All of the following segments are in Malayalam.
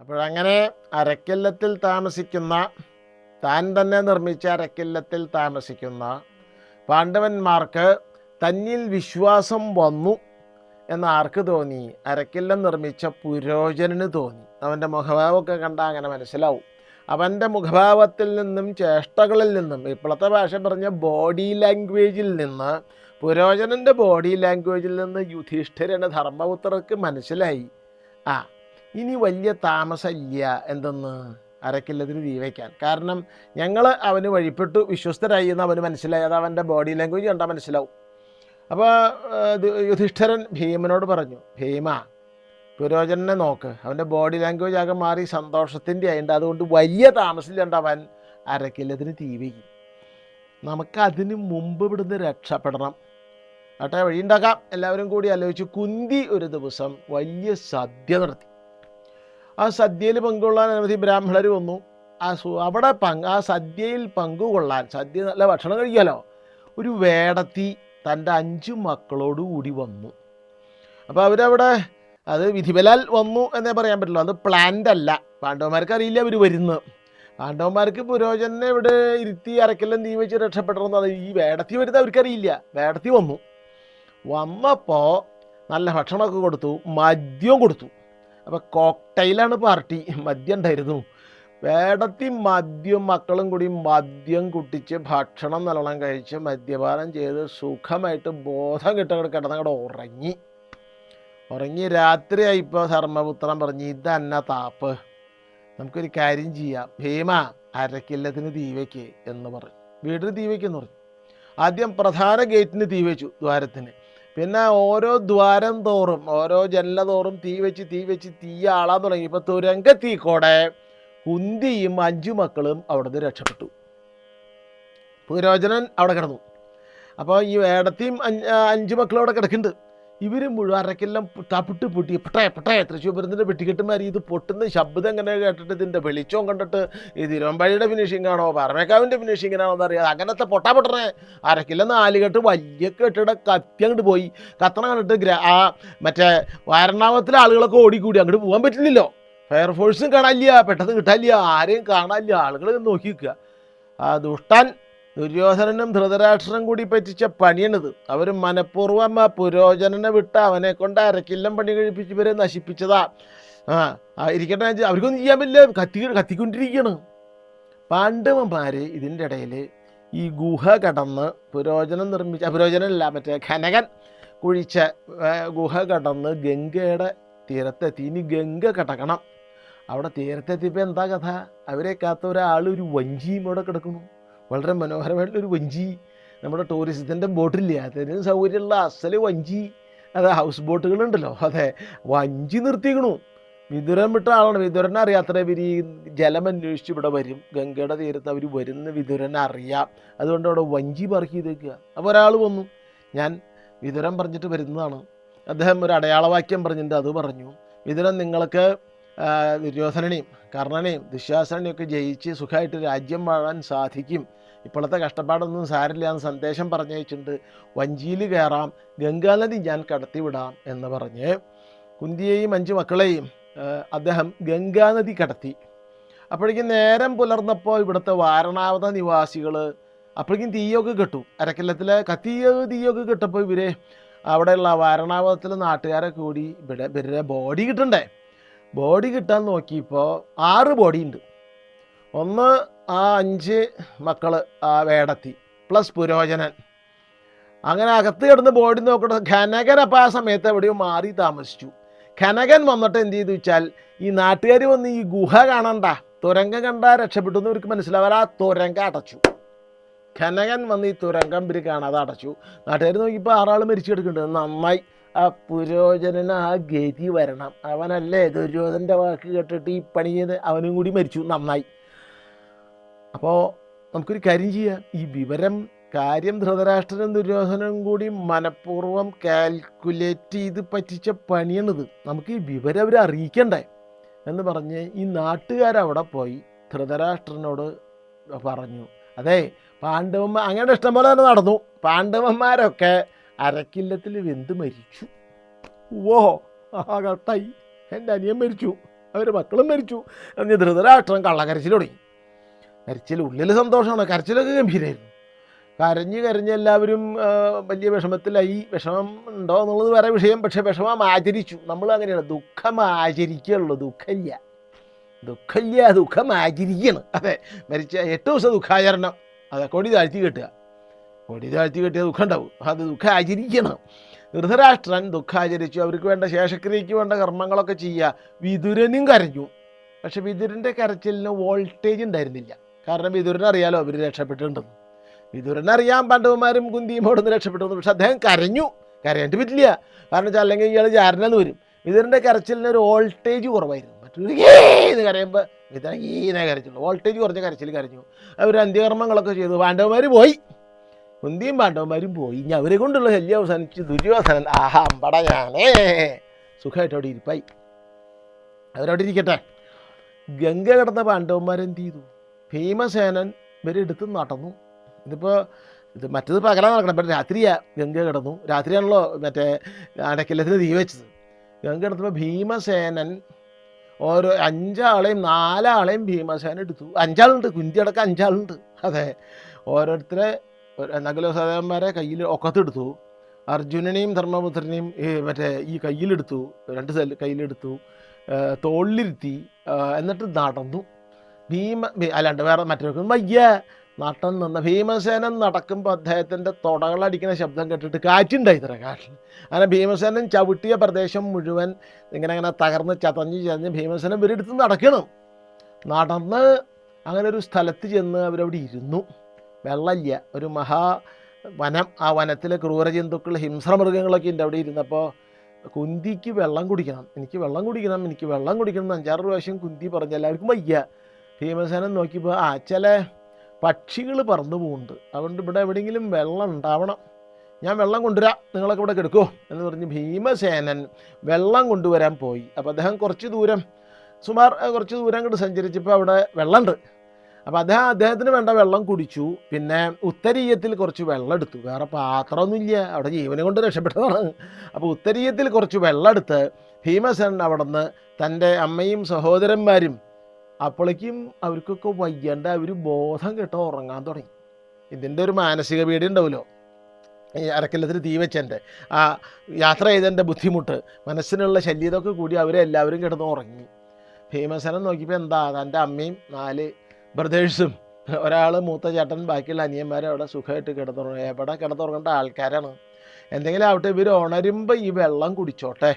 അപ്പോഴങ്ങനെ അരക്കില്ലത്തിൽ താമസിക്കുന്ന, താൻ തന്നെ നിർമ്മിച്ച അരക്കില്ലത്തിൽ താമസിക്കുന്ന പാണ്ഡവന്മാർക്ക് തന്നിൽ വിശ്വാസം വന്നു എന്ന് ആർക്ക് തോന്നി? അരക്കില്ലം നിർമ്മിച്ച പുരോചനന് തോന്നി. അവൻ്റെ മുഖഭാവമൊക്കെ കണ്ടാൽ അങ്ങനെ മനസ്സിലാവും. അവൻ്റെ മുഖഭാവത്തിൽ നിന്നും ചേഷ്ടകളിൽ നിന്നും, ഇപ്പോഴത്തെ ഭാഷ പറഞ്ഞ ബോഡി ലാംഗ്വേജിൽ നിന്ന്, പുരോചനൻ്റെ ബോഡി ലാംഗ്വേജിൽ നിന്ന് യുധിഷ്ഠിരന് ധർമ്മപുത്രർക്ക് മനസ്സിലായി, ഇനി വലിയ താമസമില്ല എന്തെന്ന് അരക്കില്ലത്തിന് തീ വയ്ക്കാൻ. കാരണം ഞങ്ങൾ അവന് വഴിപ്പെട്ടു വിശ്വസ്തരായി എന്ന് അവന് മനസ്സിലായി. അത് അവൻ്റെ ബോഡി ലാംഗ്വേജ് കണ്ടാൽ മനസ്സിലാവും. അപ്പോൾ യുധിഷ്ഠിരൻ ഭീമനോട് പറഞ്ഞു, ഭീമ, പുരോചനെ നോക്ക്, അവൻ്റെ ബോഡി ലാംഗ്വേജ് ആകെ മാറി സന്തോഷത്തിൻ്റെ ആയിട്ടുണ്ട്. അതുകൊണ്ട് വലിയ താമസമില്ലാണ്ട് അവൻ അരക്കില്ലത്തിന് തീ വയ്ക്കും. നമുക്കതിന് മുമ്പ് ഇവിടുന്ന് രക്ഷപ്പെടണം. ആട്ടെ, വഴിയുണ്ടാക്കാം. എല്ലാവരും കൂടി ആലോചിച്ച് കുന്തി ഒരു ദിവസം വലിയ സദ്യ നടത്തി. ആ സദ്യയിൽ പങ്കുകൊള്ളാൻ അനവധി ബ്രാഹ്മണർ വന്നു. അവിടെ ആ സദ്യയിൽ പങ്കുകൊള്ളാൻ, സദ്യ നല്ല ഭക്ഷണം കഴിക്കാമല്ലോ, ഒരു വേടത്തി തൻ്റെ 5 മക്കളോടുകൂടി വന്നു. അപ്പോൾ അവരവിടെ, അത് വിധിബലാൽ വന്നു എന്നേ പറയാൻ പറ്റുള്ളൂ, അത് പ്ലാൻഡ് അല്ല. പാണ്ഡവന്മാർക്ക് അറിയില്ല അവർ വരുന്നത്. പാണ്ഡവന്മാർക്ക് പുരോചനെ ഇവിടെ ഇരുത്തി അരക്കെല്ലാം തീ വെച്ച് രക്ഷപ്പെടണമെന്നത് ഈ വേടത്തി വരുന്നത് അവർക്കറിയില്ല. വേടത്തി വന്നപ്പോൾ നല്ല ഭക്ഷണമൊക്കെ കൊടുത്തു, മദ്യവും കൊടുത്തു. അപ്പോൾ കോക്ടൈലാണ് പാർട്ടി, മദ്യം ഉണ്ടായിരുന്നു. വേടത്തി മദ്യം, മക്കളും കൂടി മദ്യം കുട്ടിച്ച് ഭക്ഷണം നല്ലോണം കഴിച്ച് മദ്യപാനം ചെയ്ത് സുഖമായിട്ട് ബോധം കിടന്നങ്ങടെ ഉറങ്ങി രാത്രിയായിപ്പോൾ ധർമ്മപുത്രൻ പറഞ്ഞു, ഇതന്നെ താപ്പ്, നമുക്കൊരു കാര്യം ചെയ്യാം, ഭീമ അരക്കില്ലത്തിന് തീ വയ്ക്ക് എന്ന് പറഞ്ഞു. വീടിന് തീ വയ്ക്കെന്ന് പറഞ്ഞു. ആദ്യം പ്രധാന ഗേറ്റിന് തീ വെച്ചു, ദ്വാരത്തിന്. പിന്നെ ഓരോ ദ്വാരം തോറും, ഓരോ ജനല തോറും തീ വെച്ച് തീയാളാൻ തുടങ്ങി. ഇപ്പോൾ തുരങ്ക തീക്കോടെ കുന്തിയും 5 മക്കളും അവിടെ നിന്ന് രക്ഷപ്പെട്ടു. പുരോചനൻ അവിടെ കിടന്നു. അപ്പോൾ ഈ വേടത്തിയും 5 മക്കളും അവിടെ കിടക്കുന്നുണ്ട്. ഇവർ മുഴുവൻ അരക്കെല്ലാം തപ്പിട്ട് പൊട്ടി പെട്ടേ തൃശ്ശൂപുരത്തിൻ്റെ വെട്ടിക്കെട്ടുമാരി ഇത് പൊട്ടുന്ന ശബ്ദം എങ്ങനെ കേട്ടിട്ട്, ഇതിൻ്റെ വെളിച്ചവും കണ്ടിട്ട് ഇത് തിരുവമ്പാടിയുടെ ഫിനിഷിംഗ് ആണോ പാറമേക്കാവിൻ്റെ ഫിനിഷിങ്ങിനാണോ എന്നറിയാം. അങ്ങനത്തെ പൊട്ടനെ അരക്കില്ല 4 കെട്ട് വലിയ കെട്ടിട കത്തി അങ്ങോട്ട് പോയി. കത്തണ കണ്ടിട്ട് മറ്റേ വാരണാവത്തിലെ ആളുകളൊക്കെ ഓടിക്കൂടി. അങ്ങോട്ട് പോകാൻ പറ്റില്ലല്ലോ, ഫയർഫോഴ്സും കാണാനില്ല, പെട്ടെന്ന് കിട്ടാനില്ല, ആരെയും കാണാനില്ല, ആളുകൾ നോക്കി നിൽക്കുക. ദുഷ്ടൻ ദുര്യോധനനും ധൃതരാഷ്ട്രനും കൂടി പറ്റിച്ച പണിയാണിത്. അവർ മനഃപൂർവ്വം പുരോചനനെ വിട്ട് അവനെ കൊണ്ട് അരക്കില്ലം പണി കഴിപ്പിച്ച് ഇവരെ നശിപ്പിച്ചതാ. ഇരിക്കട്ടെ, അവർക്കൊന്നും ചെയ്യാൻ പറ്റില്ല, കത്തിക്കൊണ്ടിരിക്കുകയാണ്. പാണ്ഡവന്മാർ ഇതിൻ്റെ ഇടയിൽ ഈ ഗുഹ കടന്ന് പുരോചനല്ല മറ്റേ ഖനകൻ കുഴിച്ച ഗുഹ കടന്ന് ഗംഗയുടെ തീരത്തെത്തി. ഇനി ഗംഗ കടക്കണം. അവിടെ തീരത്തെത്തിയപ്പോൾ എന്താ കഥ? അവരെ കാത്ത ഒരാൾ ഒരു വഞ്ചിയും അവിടെ കിടക്കുന്നു. വളരെ മനോഹരമായിട്ടുള്ളൊരു വഞ്ചി. നമ്മുടെ ടൂറിസത്തിൻ്റെ ബോട്ടില്ലേ, അതിന് സൗകര്യമുള്ള അസല് വഞ്ചി. അത് ഹൗസ് ബോട്ടുകളുണ്ടല്ലോ, അതെ, വഞ്ചി നിർത്തിക്കണു. വിതുരൻ വിട്ട ആളാണ്. വിതുരനെ അറിയാം. അത്ര പേര് ഈ ജലം അന്വേഷിച്ച് ഇവിടെ വരും. ഗംഗയുടെ തീരത്ത് അവർ വരുന്ന വിതുരനെ അറിയാം. അതുകൊണ്ട് അവിടെ വഞ്ചി പാർക്ക് ചെയ്തേക്കുക. അപ്പോൾ ഒരാൾ വന്നു, ഞാൻ വിതുരൻ പറഞ്ഞിട്ട് വരുന്നതാണ്. അദ്ദേഹം ഒരു അടയാളവാക്യം പറഞ്ഞിട്ടുണ്ട്, അത് പറഞ്ഞു, വിതുരൻ നിങ്ങൾക്ക് ദുര്യോധനനെയും കർണനെയും ദുശ്ശാസനെയും ഒക്കെ ജയിച്ച് സുഖമായിട്ട് രാജ്യം വാഴാൻ സാധിക്കും. ഇപ്പോഴത്തെ കഷ്ടപ്പാടൊന്നും സാരില്ല എന്ന് സന്ദേശം പറഞ്ഞയച്ചിട്ടുണ്ട്. വഞ്ചിയിൽ കയറാം, ഗംഗാനദി ഞാൻ കടത്തിവിടാം എന്ന് പറഞ്ഞ് കുന്തിയെയും 5 മക്കളെയും അദ്ദേഹം ഗംഗാനദി കടത്തി. അപ്പോഴേക്കും നേരം പുലർന്നപ്പോൾ ഇവിടുത്തെ വാരണാവത നിവാസികൾ അപ്പോഴേക്കും തീയൊക്കെ കെട്ടു. അരക്കില്ലത്തിലെ തീയൊക്കെ കെട്ടപ്പോൾ ഇവരെ അവിടെയുള്ള വാരണാവതത്തിലെ നാട്ടുകാരെ കൂടി ഇവരുടെ ബോഡി കിട്ടണ്ടേ. ബോഡി കിട്ടാൻ നോക്കിയപ്പോൾ 6 ബോഡി ഉണ്ട്. ഒന്ന് ആ 5 മക്കൾ, ആ വേടത്തി പ്ലസ് പുരോചനൻ. അങ്ങനെ അകത്ത് കിടന്ന് ബോഡി നോക്കട്ടെ. ഖനകൻ അപ്പോൾ ആ സമയത്ത് എവിടെയോ മാറി താമസിച്ചു. ഖനകൻ വന്നിട്ട് എന്ത് ചെയ്തു വെച്ചാൽ, ഈ നാട്ടുകാർ വന്ന് ഈ ഗുഹ കാണണ്ട, തുരങ്കം കണ്ടാൽ രക്ഷപ്പെട്ടു എന്ന് അവർക്ക് മനസ്സിലാവാൻ ആ തുരങ്കം അടച്ചു. ഖനകൻ വന്ന് ഈ തുരങ്കം ഇവർ കാണാതെ അടച്ചു. നാട്ടുകാർ നോക്കിയപ്പോൾ 6 ആൾ മരിച്ചു കിടക്കുന്നുണ്ട്. നന്നായി, ആ പുരോചനന് ആ ഗതി വരണം. അവനല്ലേ ദുര്യോധൻ്റെ വാക്ക് കേട്ടിട്ട് ഈ പണി ചെയ്ത് അവനും കൂടി മരിച്ചു. നന്നായി. അപ്പോൾ നമുക്കൊരു കാര്യം ചെയ്യാം. ഈ കാര്യം ധൃതരാഷ്ട്രനും ദുര്യോധനും കൂടി മനഃപൂർവ്വം കാൽക്കുലേറ്റ് ചെയ്ത് പറ്റിച്ച പണിയാണിത്. നമുക്ക് ഈ വിവരം അവരെ അറിയിക്കണ്ടേ എന്ന് പറഞ്ഞ് ഈ നാട്ടുകാരവിടെ പോയി ധൃതരാഷ്ട്രനോട് പറഞ്ഞു, അതെ അങ്ങനെ ഇഷ്ടംപോലെ തന്നെ നടന്നു. പാണ്ഡവന്മാരൊക്കെ അരക്കില്ലത്തിൽ വെന്ത് മരിച്ചു. ഓ കട്ടായി, എൻ്റെ അനിയൻ മരിച്ചു, അവർ മക്കളും മരിച്ചു. എന്ന് ധൃതരാഷ്ട്രം കള്ളക്കരച്ചിൽ തുടങ്ങി. കരച്ചിൽ ഉള്ളിൽ സന്തോഷമാണ്, കരച്ചിലൊക്കെ ഗംഭീരമായിരുന്നു. കരഞ്ഞ് എല്ലാവരും വലിയ വിഷമത്തിലായി. വിഷമം ഉണ്ടോ എന്നുള്ളത് വേറെ വിഷയം. പക്ഷേ വിഷമം ആചരിച്ചു. നമ്മൾ അങ്ങനെയാണ്, ദുഃഖം ആചരിക്കുള്ളൂ, ദുഃഖം ആചരിക്കണം. അതെ, മരിച്ച 8 ദിവസം ദുഃഖാചരണം. അതെ, കൊടി താഴ്ത്തി കെട്ടിയ ദുഃഖം ഉണ്ടാവും. അത് ദുഃഖം ആചരിക്കണം. ധൃതരാഷ്ട്രൻ ദുഃഖാചരിച്ചു. അവർക്ക് വേണ്ട ശേഷക്രിയയ്ക്ക് വേണ്ട കർമ്മങ്ങളൊക്കെ ചെയ്യുക. വിതുരനും കരഞ്ഞു. പക്ഷെ വിതുരൻ്റെ കരച്ചിലിന് വോൾട്ടേജ് ഉണ്ടായിരുന്നില്ല. കാരണം വിതുരനറിയാലോ അവർ രക്ഷപ്പെട്ടിട്ടുണ്ടെന്ന്. വിതുരനറിയാം പാണ്ഡവന്മാരും കുന്തിയും ഓടുന്ന് രക്ഷപ്പെട്ടു. പക്ഷെ അദ്ദേഹം കരയാണ്ട് പറ്റില്ല. കാരണം വെച്ചാൽ അല്ലെങ്കിൽ ഇയാൾ ചാരനെന്ന് വരും. വിതുരൻ്റെ കരച്ചിലിന് ഒരു വോൾട്ടേജ് കുറവായിരുന്നു. മറ്റൊരു എന്ന് കരയുമ്പോൾ വിതുരൻ ഈനെ കരച്ചുള്ളൂ. വോൾട്ടേജ് കുറഞ്ഞ കരച്ചിൽ കരഞ്ഞു. അവർ അന്ത്യകർമ്മങ്ങളൊക്കെ ചെയ്തു. പാണ്ഡവന്മാർ പോയി, കുന്തിയും പാണ്ഡവന്മാരും പോയി. ഇനി അവരെ കൊണ്ടുള്ള ശല്യം അവസാനിച്ച് ദുര്യോധനൻ അമ്പട ഞാനേ സുഖമായിട്ട് അവിടെ ഇരിപ്പായി. അവരവിടെ ഇരിക്കട്ടെ. ഗംഗ കിടന്ന പാണ്ഡവന്മാരെന്ത് ചെയ്തു? ഭീമസേനൻ ഇവരെടുത്ത് നടന്നു. മറ്റത് പകലാണ് നടക്കണം. ഇപ്പം രാത്രിയാ. ഗംഗ കിടന്നു. രാത്രിയാണല്ലോ മറ്റേ അടക്കല്ലത്തിന് തീ വെച്ചത്. ഗംഗ കിടന്നപ്പോൾ ഭീമസേനൻ ഓരോ 5 ആളെയും 4 ആളെയും ഭീമസേന എടുത്തു. 5 ആളുണ്ട്, കുന്തി അടക്കം 5 ആളുണ്ട്. അതെ, ഓരോരുത്തരെ നകുല സഹോദരന്മാരെ കയ്യിൽ ഒക്കത്തെടുത്തു. അർജുനനെയും ധർമ്മപുത്രനെയും ഈ കയ്യിലെടുത്തു, 2 കയ്യിലെടുത്തു, തോളിലിരുത്തി. എന്നിട്ട് നടന്നു. അല്ലാണ്ട് വേറെ മറ്റൊരു വയ്യ നട്ടം നിന്ന ഭീമസേനൻ നടക്കുമ്പോൾ അദ്ദേഹത്തിൻ്റെ തുടകളടിക്കുന്ന ശബ്ദം കേട്ടിട്ട് കാറ്റുണ്ടായി ഇത്ര കാട്ടിൽ. അങ്ങനെ ഭീമസേനൻ ചവിട്ടിയ പ്രദേശം മുഴുവൻ ഇങ്ങനെ തകർന്ന് ചതഞ്ഞ് ഭീമസേനൻ ഇവരെടുത്ത് നടന്ന് അങ്ങനെ ഒരു സ്ഥലത്ത് ചെന്ന് അവരവിടെ ഇരുന്നു. വെള്ളമില്ല, ഒരു മഹാവനം. ആ വനത്തിലെ ക്രൂരജന്തുക്കൾ, ഹിംസ്രമൃഗങ്ങളൊക്കെ ഉണ്ട് അവിടെ ഇരുന്നപ്പോൾ കുന്തിക്ക് വെള്ളം കുടിക്കണം എന്ന് 5-6 പ്രാവശ്യം കുന്തി പറഞ്ഞ എല്ലാവർക്കും വയ്യ. ഭീമസേനൻ നോക്കിയപ്പോൾ ചില പക്ഷികൾ പറന്നു പോകുന്നുണ്ട്, അതുകൊണ്ട് ഇവിടെ എവിടെയെങ്കിലും വെള്ളം ഉണ്ടാവണം, ഞാൻ വെള്ളം കൊണ്ടുവരാം, നിങ്ങളൊക്കെ ഇവിടെ കിടക്കുമോ എന്ന് പറഞ്ഞ് ഭീമസേനൻ വെള്ളം കൊണ്ടുവരാൻ പോയി. അപ്പോൾ അദ്ദേഹം കുറച്ച് ദൂരം അങ്ങോട്ട് സഞ്ചരിച്ചപ്പോൾ അവിടെ വെള്ളമുണ്ട്. അപ്പോൾ അദ്ദേഹത്തിന് വേണ്ട വെള്ളം കുടിച്ചു. പിന്നെ ഉത്തരീയത്തിൽ കുറച്ച് വെള്ളം എടുത്തു. വേറെ പാത്രമൊന്നുമില്ല, അവിടെ ജീവനെ കൊണ്ട് രക്ഷപ്പെട്ടതാണ്. അപ്പോൾ ഉത്തരീയത്തിൽ കുറച്ച് വെള്ളം എടുത്ത് ഭീമസേനൻ അവിടെ നിന്ന് തൻ്റെ അമ്മയും സഹോദരന്മാരും, അപ്പോഴേക്കും അവർക്കൊക്കെ വയ്യാണ്ട് അവർ ബോധം കെട്ടോ ഉറങ്ങാൻ തുടങ്ങി. ഇതിൻ്റെ ഒരു മാനസിക പീഡ ഉണ്ടാവുമല്ലോ, ഈ അരക്കല്ലത്തിന് തീ വെച്ചതിൻ്റെ ആ യാത്ര ചെയ്തതിൻ്റെ ബുദ്ധിമുട്ട്, മനസ്സിനുള്ള ശല്യതൊക്കെ കൂടി അവരെല്ലാവരും കിടന്ന് ഉറങ്ങി. ഭീമസേനൻ നോക്കിയപ്പോൾ എന്താ, തൻ്റെ അമ്മയും 4 ബ്രദേഴ്സും, ഒരാൾ മൂത്ത ചേട്ടൻ, ബാക്കിയുള്ള അനിയന്മാരും അവിടെ സുഖമായിട്ട് കിടന്നുറങ്ങും. എവിടെ കിടന്നുറങ്ങേണ്ട ആൾക്കാരാണ്. എന്തെങ്കിലും ആവട്ടെ, ഇവർ ഉണരുമ്പോൾ ഈ വെള്ളം കുടിച്ചോട്ടെ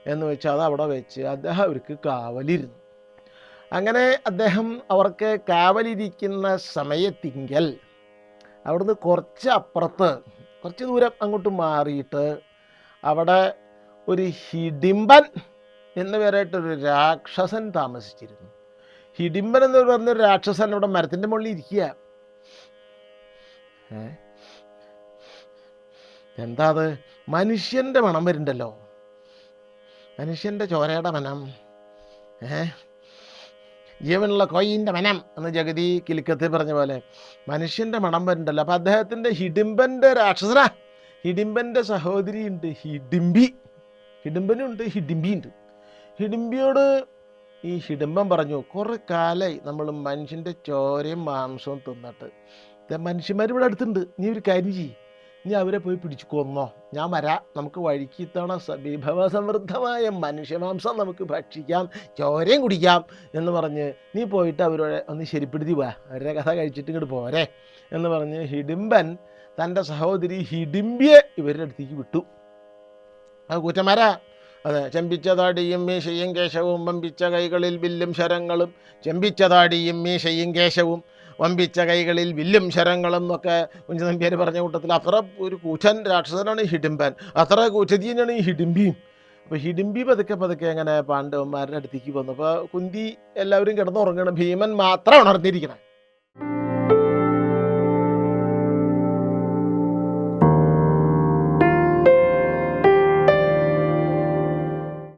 എന്ന് വെച്ചാൽ അത് അവിടെ വെച്ച് അദ്ദേഹം അവർക്ക് കാവലിരുന്നു. അങ്ങനെ അദ്ദേഹം അവർക്ക് കാവലിരിക്കുന്ന സമയത്തിങ്കൽ അവിടുന്ന് കുറച്ച് ദൂരം അങ്ങോട്ട് മാറിയിട്ട് അവിടെ ഒരു ഹിഡിംബൻ എന്ന പേരായിട്ടൊരു രാക്ഷസൻ താമസിച്ചിരുന്നു. ഹിഡിംബൻ എന്ന് പറഞ്ഞൊരു രാക്ഷസൻ അവിടെ മരത്തിൻ്റെ മുകളിൽ ഇരിക്കുക. എന്താ അത്? മനുഷ്യൻ്റെ മണം വരുന്നുണ്ടല്ലോ, മനുഷ്യൻ്റെ ചോരയുടെ മനം, ജീവനുള്ള കോയിൻ്റെ മനം എന്ന് ജഗതി കിലുക്കത്തിൽ പറഞ്ഞ പോലെ മനുഷ്യൻ്റെ മണം വരുന്നുണ്ടല്ലോ. അപ്പോൾ അദ്ദേഹത്തിൻ്റെ ഹിഡിംബൻ്റെ രാക്ഷസനാ. ഹിഡിംബൻ്റെ സഹോദരിയുണ്ട് ഹിഡിംബനുണ്ട്, ഹിഡിംബിയുണ്ട്. ഹിഡിംബിയോട് ഈ ഹിഡിംബൻ പറഞ്ഞു, കുറേ കാലമായി നമ്മൾ മനുഷ്യൻ്റെ ചോരയും മാംസവും തിന്നിട്ട്, മനുഷ്യന്മാർ ഇവിടെ അടുത്തുണ്ട്, നീ ഒരു കാര്യം ചെയ്യ്, നീ അവരെ പോയി പിടിച്ചു കൊന്നോ, ഞാൻ വരാം, നമുക്ക് വഴിക്ക് ഇത്തവണ വിഭവസമൃദ്ധമായ മനുഷ്യമാംസം നമുക്ക് ഭക്ഷിക്കാം, ചോരയും കുടിക്കാം എന്ന് പറഞ്ഞ് നീ പോയിട്ട് അവരോട് ഒന്ന് ശരിപ്പെടുത്തി പോവാ, അവരുടെ കഥ കഴിച്ചിട്ട് ഇങ്ങോട്ട് പോരെ എന്ന് പറഞ്ഞ് ഹിഡിംബൻ തൻ്റെ സഹോദരി ഹിഡിംബിയെ ഇവരുടെ അടുത്തേക്ക് വിട്ടു. അത് കൂറ്റന്മാരാ. അതെ, ചെമ്പിച്ചതാടിയും മീശയും കേശവും, വമ്പിച്ച കൈകളിൽ വില്ലും ശരങ്ങളും, ചെമ്പിച്ചതാടിയും മീശയും കേശവും, വമ്പിച്ച കൈകളിൽ വില്ലും ശരങ്ങളും എന്നൊക്കെ കുഞ്ചനമ്പ്യാർ പറഞ്ഞ കൂട്ടത്തിൽ അത്ര ഒരു കൂറ്റൻ രാക്ഷസനാണ് ഹിഡിംബൻ. അത്ര കൂറ്റതി തന്നെയാണ് ഈ ഹിഡിംബിയും. അപ്പോൾ ഹിഡിംബി പതുക്കെ അങ്ങനെ പാണ്ഡവന്മാരുടെ അടുത്തേക്ക് വന്നു. അപ്പോൾ കുന്തി എല്ലാവരും കിടന്നുറങ്ങണം, ഭീമൻ മാത്രം ഉണർന്നിരിക്കണം.